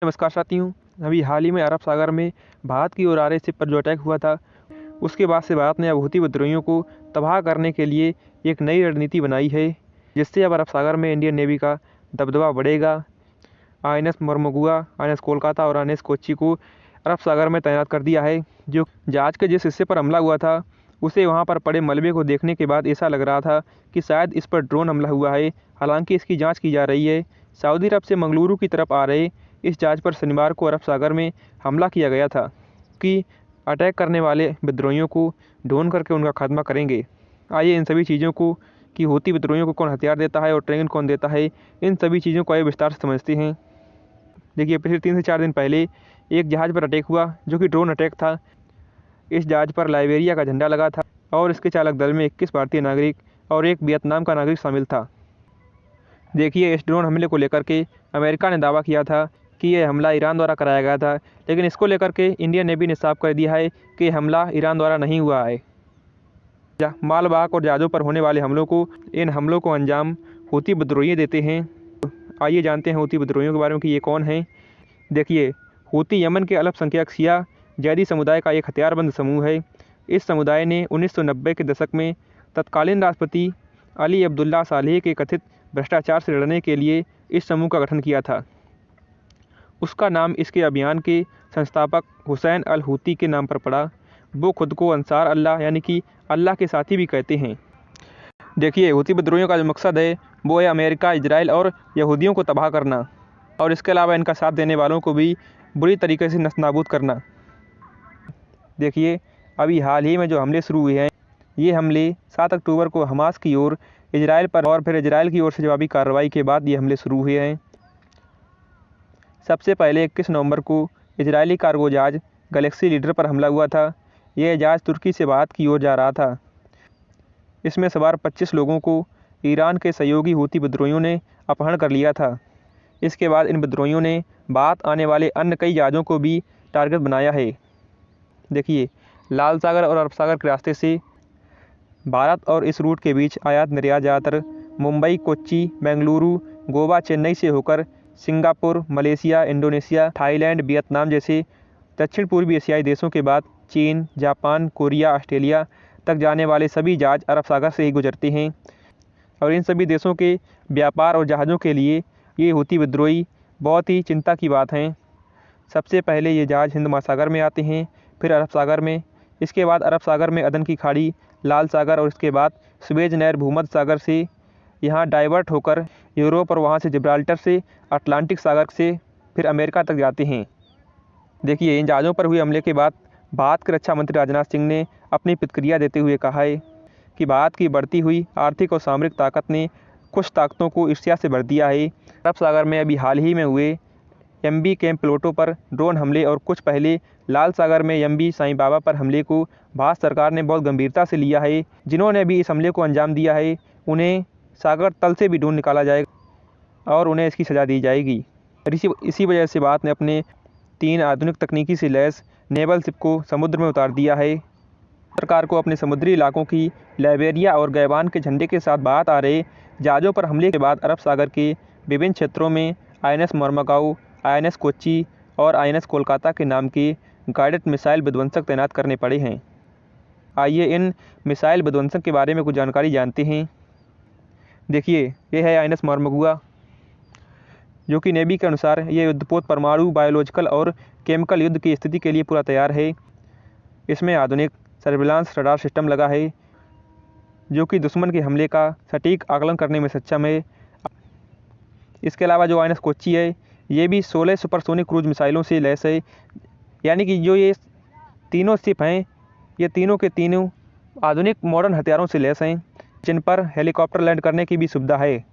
नमस्कार साथियों। अभी हाल ही में अरब सागर में भारत की ओर आ रहे शिप पर जो अटैक हुआ था, उसके बाद से भारत ने अब हूती विद्रोहियों को तबाह करने के लिए एक नई रणनीति बनाई है, जिससे अब अरब सागर में इंडियन नेवी का दबदबा बढ़ेगा। INS मर्मगुआ, INS कोलकाता और INS कोच्चि को अरब सागर में तैनात कर दिया है। जो जहाज के जिस हिस्से पर हमला हुआ था, उसे वहां पर पड़े मलबे को देखने के बाद ऐसा लग रहा था कि शायद इस पर ड्रोन हमला हुआ है। हालांकि इसकी जांच की जा रही है। सऊदी अरब से मंगलुरु की तरफ आ रहे इस जहाज पर शनिवार को अरब सागर में हमला किया गया था कि अटैक करने वाले विद्रोहियों को ढूंढ करके उनका खात्मा करेंगे। आइए इन सभी चीज़ों को कि हूती विद्रोहियों को कौन हथियार देता है और ट्रेनिंग कौन देता है, इन सभी चीज़ों को आइए विस्तार से समझते हैं। देखिए, पिछले 3 से 4 दिन पहले एक जहाज़ पर अटैक हुआ, जो कि ड्रोन अटैक था। इस जहाज़ पर लाइबेरिया का झंडा लगा था और इसके चालक दल में 21 भारतीय नागरिक और एक वियतनाम का नागरिक शामिल था। देखिए, इस ड्रोन हमले को लेकर के अमेरिका ने दावा किया था कि यह हमला ईरान द्वारा कराया गया था, लेकिन इसको लेकर के इंडियन नेवी ने साफ कर दिया है कि हमला ईरान द्वारा नहीं हुआ है। मालवाहक और जहाज़ों पर होने वाले इन हमलों को अंजाम हूती विद्रोही देते हैं। आइए जानते हैं हूती विद्रोहियों के बारे में कि ये कौन हैं। देखिए, हूती यमन के अल्पसंख्यक शिया जैदी समुदाय का एक हथियारबंद समूह है। इस समुदाय ने 1990 के दशक में तत्कालीन राष्ट्रपति अली अब्दुल्ला सालेह के कथित भ्रष्टाचार से लड़ने के लिए इस समूह का गठन किया था। उसका नाम इसके अभियान के संस्थापक हुसैन अल हूती के नाम पर पड़ा। वो खुद को अंसार अल्लाह यानी कि अल्लाह के साथी भी कहते हैं। देखिए, हूती विद्रोहियों का जो मकसद है वो है अमेरिका, इजराइल और यहूदियों को तबाह करना, और इसके अलावा इनका साथ देने वालों को भी बुरी तरीके से नस्तानाबूद करना। देखिए, अभी हाल ही में जो हमले शुरू हुए हैं, ये हमले 7 अक्टूबर को हमास की ओर इजराइल पर और फिर इजराइल की ओर से जवाबी कार्रवाई के बाद ये हमले शुरू हुए हैं। सबसे पहले 21 नवंबर को इजरायली कार्गो जहाज गैलेक्सी लीडर पर हमला हुआ था। यह जहाज तुर्की से भारत की ओर जा रहा था। इसमें सवार 25 लोगों को ईरान के सहयोगी हूती विद्रोहियों ने अपहरण कर लिया था। इसके बाद इन विद्रोहियों ने भारत आने वाले अन्य कई जहाज़ों को भी टारगेट बनाया है। देखिए, लाल सागर और अरब सागर के रास्ते से भारत और इस रूट के बीच आयात निर्यात ज़्यादातर मुंबई, कोच्चि, बेंगलुरु, गोवा, चेन्नई से होकर Singapore, Malaysia, Indonesia, Thailand, Vietnam जैसे दक्षिण पूर्वी एशियाई देशों के बाद चीन, जापान, कोरिया, ऑस्ट्रेलिया तक जाने वाले सभी जहाज़ अरब सागर से ही गुजरते हैं। और इन सभी देशों के व्यापार और जहाज़ों के लिए ये हूती विद्रोही बहुत ही चिंता की बात हैं। सबसे पहले ये जहाज़ हिंद महासागर में आते हैं, फिर अरब सागर में, इसके बाद अरब सागर में अदन की खाड़ी, लाल सागर और इसके बाद सुएज नहर भूमध्य सागर से यहाँ डाइवर्ट होकर यूरोप और वहाँ से जिब्राल्टर से अटलांटिक सागर से फिर अमेरिका तक जाते हैं। देखिए, इन जहाज़ों पर हुए हमले के बाद भारत के रक्षा मंत्री राजनाथ सिंह ने अपनी प्रतिक्रिया देते हुए कहा है कि भारत की बढ़ती हुई आर्थिक और सामरिक ताकत ने कुछ ताकतों को ईर्ष्या से भर दिया है। अरब सागर में अभी हाल ही में हुए MB कैंप प्लोटो पर ड्रोन हमले और कुछ पहले लाल सागर में MB साईं बाबा पर हमले को भारत सरकार ने बहुत गंभीरता से लिया है। जिन्होंने भी इस हमले को अंजाम दिया है, उन्हें सागर तल से भी ढूंढ निकाला जाएगा और उन्हें इसकी सज़ा दी जाएगी। इसी वजह से भारत ने अपने 3 आधुनिक तकनीकी से लैस नेवल शिप को समुद्र में उतार दिया है। सरकार को अपने समुद्री इलाकों की लाइबेरिया और गैबान के झंडे के साथ भारत आ रहे जहाज़ों पर हमले के बाद अरब सागर के विभिन्न क्षेत्रों में INS मर्मगाऊ, INS कोच्चि और INS कोलकाता के नाम के गाइडेड मिसाइल विध्वंसक तैनात करने पड़े हैं। आइए इन मिसाइल विध्वंसक के बारे में कुछ जानकारी जानते हैं। देखिए, ये है INS मर्मगुआ, जो कि नेवी के अनुसार ये युद्धपोत परमाणु, बायोलॉजिकल और केमिकल युद्ध की स्थिति के लिए पूरा तैयार है। इसमें आधुनिक सर्विलांस रडार सिस्टम लगा है, जो कि दुश्मन के हमले का सटीक आकलन करने में सक्षम है। इसके अलावा जो INS कोच्चि है, ये भी 16 सुपरसोनिक क्रूज मिसाइलों से लैस है। यानी कि जो ये तीनों शिप हैं, ये तीनों के तीनों आधुनिक मॉडर्न हथियारों से लैस हैं, जिन पर हेलीकॉप्टर लैंड करने की भी सुविधा है।